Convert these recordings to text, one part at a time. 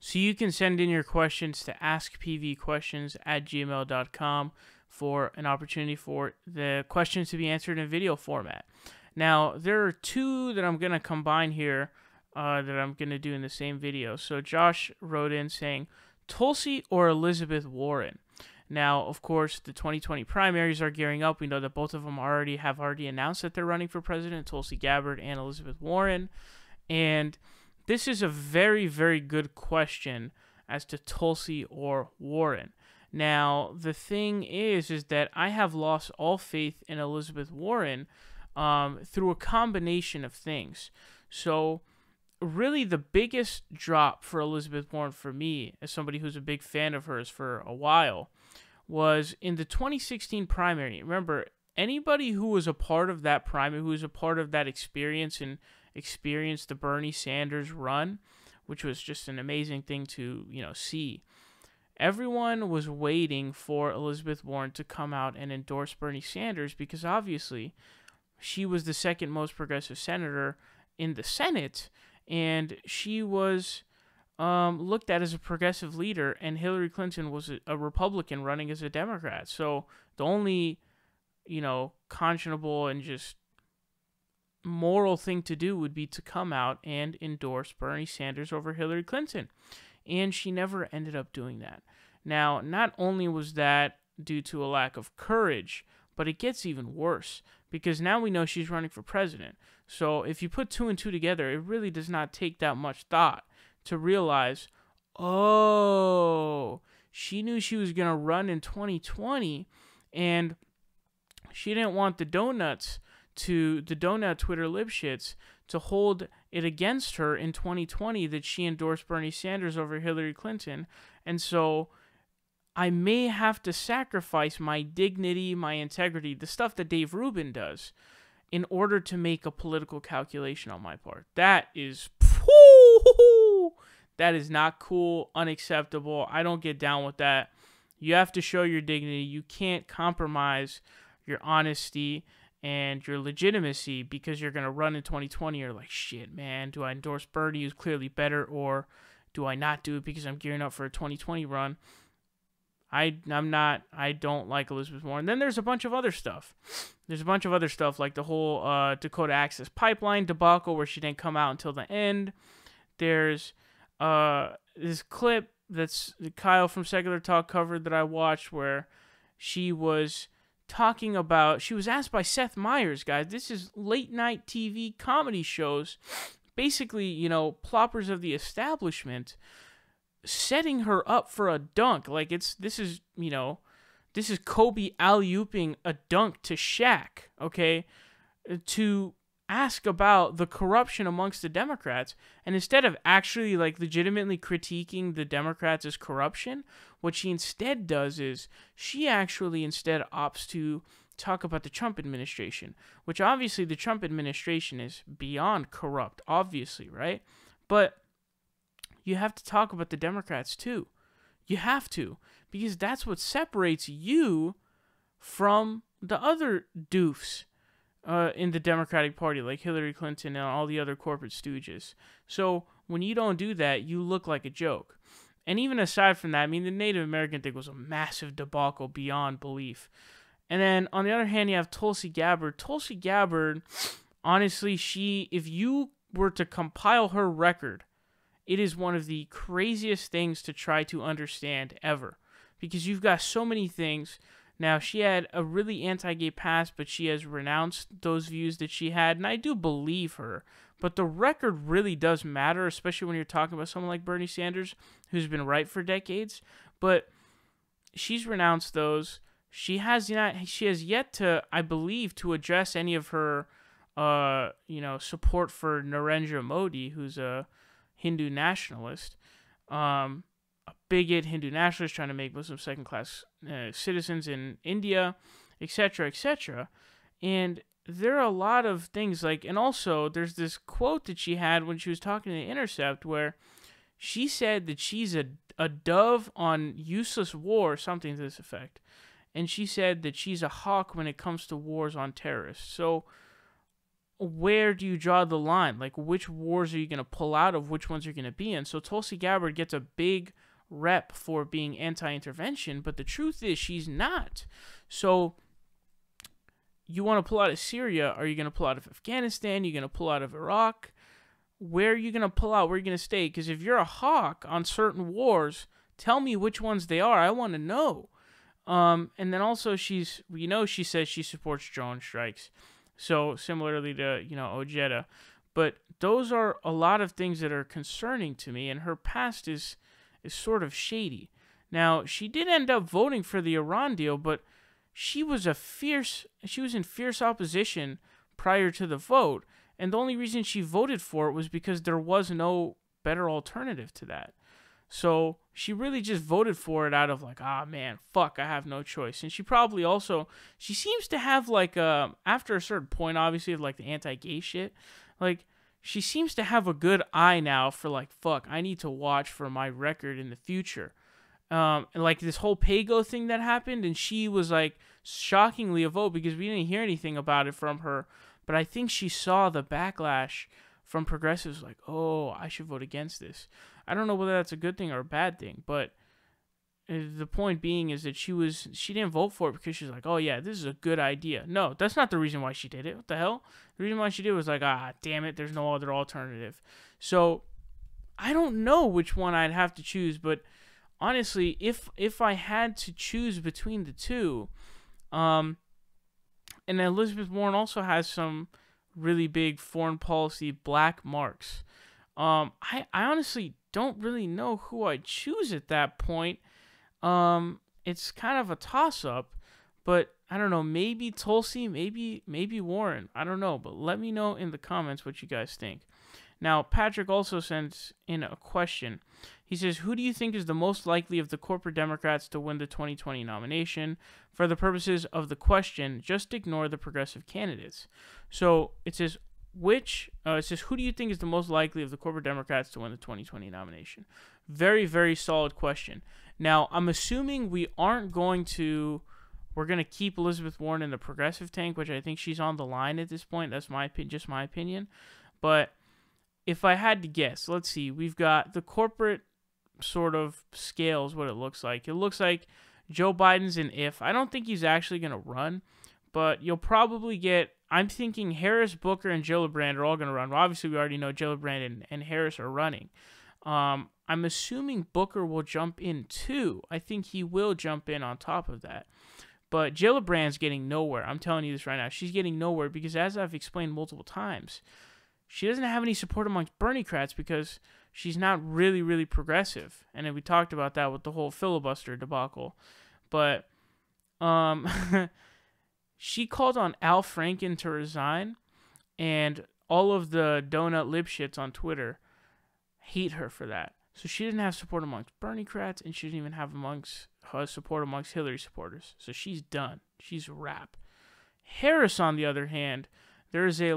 So you can send in your questions to askpvquestions@gmail.com for an opportunity for the questions to be answered in video format. Now, there are two that I'm going to combine here that I'm going to do in the same video. So Josh wrote in saying, Tulsi or Elizabeth Warren? Now, of course, the 2020 primaries are gearing up. We know that both of them have already announced that they're running for president, Tulsi Gabbard and Elizabeth Warren. And this is a very, very good question as to Tulsi or Warren. Now, the thing is that I have lost all faith in Elizabeth Warren through a combination of things. So, really, the biggest drop for Elizabeth Warren for me, as somebody who's a big fan of hers for a while, was in the 2016 primary. Remember, anybody who was a part of that primary, who was a part of that experience and experienced the Bernie Sanders run, which was just an amazing thing to, see. Everyone was waiting for Elizabeth Warren to come out and endorse Bernie Sanders because obviously she was the second most progressive senator in the Senate, and she was looked at as a progressive leader, and Hillary Clinton was a Republican running as a Democrat. So the only, conscionable and just moral thing to do would be to come out and endorse Bernie Sanders over Hillary Clinton. And she never ended up doing that. Now, not only was that due to a lack of courage, but it gets even worse because now we know she's running for president. So if you put two and two together, it really does not take that much thought to realize, oh, she knew she was going to run in 2020 and she didn't want the donut Twitter lipshits to hold it against her in 2020 that she endorsed Bernie Sanders over Hillary Clinton. And so I may have to sacrifice my dignity, my integrity, the stuff that Dave Rubin does, in order to make a political calculation on my part. That is not cool, unacceptable. I don't get down with that. You have to show your dignity. You can't compromise your honesty and your legitimacy because you're going to run in 2020. You're like, shit, man, do I endorse Bernie, who's clearly better, or do I not do it because I'm gearing up for a 2020 run? I don't like Elizabeth Warren. Then there's a bunch of other stuff. There's a bunch of other stuff like the whole Dakota Access Pipeline debacle where she didn't come out until the end. There's this clip that's Kyle from Secular Talk covered that I watched where she was talking about, she was asked by Seth Meyers, guys, this is late night TV comedy shows, basically, ploppers of the establishment, setting her up for a dunk. Like this is Kobe alley-ooping a dunk to Shaq, okay, to ask about the corruption amongst the Democrats, and instead of actually legitimately critiquing the Democrats as corruption, what she instead does is she actually instead opts to talk about the Trump administration, which obviously the Trump administration is beyond corrupt, obviously, right? But you have to talk about the Democrats too. You have to, because that's what separates you from the other doofs in the Democratic Party, like Hillary Clinton and all the other corporate stooges. So when you don't do that, you look like a joke. And even aside from that, I mean, the Native American thing was a massive debacle beyond belief. And then on the other hand, you have Tulsi Gabbard. Tulsi Gabbard, honestly, if you were to compile her record, it is one of the craziest things to try to understand ever, because you've got so many things. Now, she had a really anti-gay past, but she has renounced those views that she had, and I do believe her. But the record really does matter, especially when you're talking about someone like Bernie Sanders, who's been right for decades. But she's renounced those. She has yet to, I believe, to address any of her, support for Narendra Modi, who's a Hindu nationalist. A bigot Hindu nationalist trying to make Muslims second-class citizens in India, etc., etc. And there are a lot of things and also there's this quote that she had when she was talking to The Intercept where she said that she's a dove on useless war, something to this effect. And she said that she's a hawk when it comes to wars on terrorists. So where do you draw the line? Like, which wars are you going to pull out of? Which ones you're going to be in? So Tulsi Gabbard gets a big rep for being anti-intervention, but the truth is she's not. So you want to pull out of Syria? Are you going to pull out of Afghanistan? Are you going to pull out of Iraq? Where are you going to pull out? Where are you going to stay? Because if you're a hawk on certain wars, tell me which ones they are. I want to know. And then also she says she supports drone strikes. So similarly to, Ojeda. But those are a lot of things that are concerning to me, and her past is sort of shady. Now, she did end up voting for the Iran deal, but she was in fierce opposition prior to the vote, and the only reason she voted for it was because there was no better alternative to that. So she really just voted for it out of like, man, fuck, I have no choice. And she probably also, she seems to have like, after a certain point, obviously, of like the anti-gay shit, like, she seems to have a good eye now for like, fuck, I need to watch for my record in the future. And like this whole Pago thing that happened, and she was like shockingly a vote because we didn't hear anything about it from her. But I think she saw the backlash from progressives like, oh, I should vote against this. I don't know whether that's a good thing or a bad thing, but the point being is that she didn't vote for it because she's like, oh yeah, this is a good idea. No, that's not the reason why she did it. What the hell? The reason why she did it was like, damn it, there's no other alternative. So I don't know which one I'd have to choose, but honestly, if I had to choose between the two, and Elizabeth Warren also has some really big foreign policy black marks. I honestly don't really know who I'd choose at that point. It's kind of a toss-up, but I don't know, maybe Tulsi, maybe Warren. I don't know, but let me know in the comments what you guys think. Now, Patrick also sends in a question. He says, who do you think is the most likely of the corporate Democrats to win the 2020 nomination? For the purposes of the question, just ignore the progressive candidates. So it says, who do you think is the most likely of the corporate Democrats to win the 2020 nomination? Very, very solid question. Now, I'm assuming we're going to keep Elizabeth Warren in the progressive tank, which I think she's on the line at this point. That's just my opinion. But if I had to guess, let's see. We've got the corporate sort of scales, what it looks like. It looks like Joe Biden's an if. I don't think he's actually going to run, but you'll probably get, I'm thinking Harris, Booker, and Gillibrand are all going to run. Well, obviously, we already know Gillibrand and Harris are running. I'm assuming Booker will jump in too. I think he will jump in on top of that. But Gillibrand's getting nowhere. I'm telling you this right now. She's getting nowhere because, as I've explained multiple times, she doesn't have any support amongst Bernie-crats because she's not really, really progressive. And then we talked about that with the whole filibuster debacle. But she called on Al Franken to resign, and all of the donut lipshits on Twitter hate her for that. So she didn't have support amongst Bernie-crats, and she didn't even have support amongst Hillary supporters. So she's done. She's wrapped. Harris, on the other hand, there's a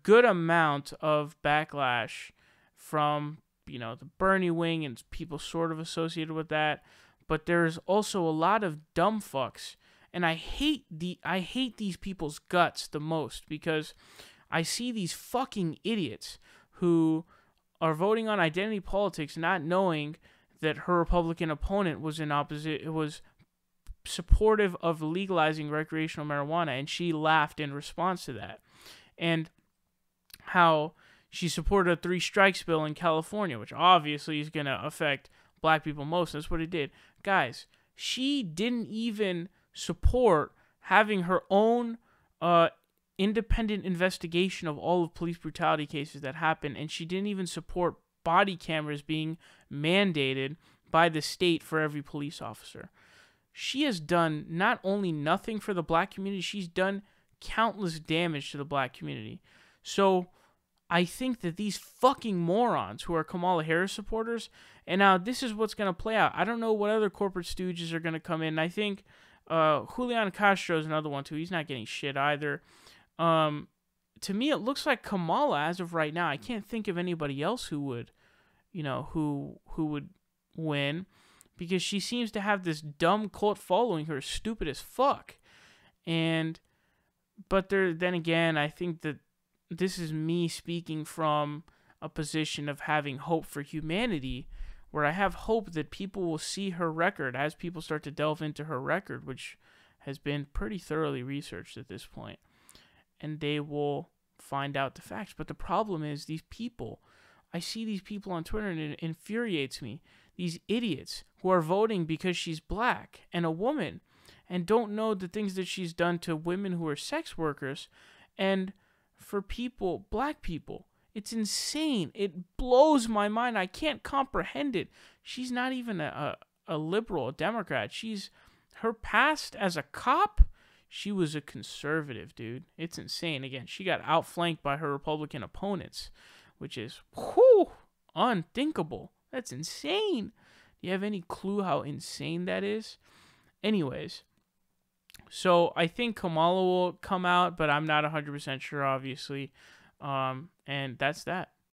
good amount of backlash from, the Bernie wing and people sort of associated with that. But there's also a lot of dumb fucks. And I hate these people's guts the most because I see these fucking idiots who are voting on identity politics not knowing that her Republican opponent was supportive of legalizing recreational marijuana, and she laughed in response to that. And how she supported a 3 strikes bill in California, which obviously is going to affect black people most. That's what it did. Guys, she didn't even support having her own independent investigation of all of police brutality cases that happened, and she didn't even support body cameras being mandated by the state for every police officer. She has done not only nothing for the black community, she's done countless damage to the black community. So I think that these fucking morons who are Kamala Harris supporters, and now this is what's going to play out. I don't know what other corporate stooges are going to come in. I think Julian Castro is another one too. He's not getting shit either. To me, it looks like Kamala as of right now. I can't think of anybody else who would, who would win, because she seems to have this dumb cult following her, stupid as fuck. And But then again, I think that this is me speaking from a position of having hope for humanity, where I have hope that people will see her record as people start to delve into her record, which has been pretty thoroughly researched at this point, and they will find out the facts. But the problem is these people, I see these people on Twitter and it infuriates me. These idiots who are voting because she's black and a woman and don't know the things that she's done to women who are sex workers and for people, black people. It's insane. It blows my mind. I can't comprehend it. She's not even a liberal, a Democrat. Her past as a cop, she was a conservative, dude. It's insane. Again, she got outflanked by her Republican opponents, which is unthinkable. That's insane. Do you have any clue how insane that is? Anyways, so I think Kamala will come out, but I'm not 100% sure, obviously. And that's that.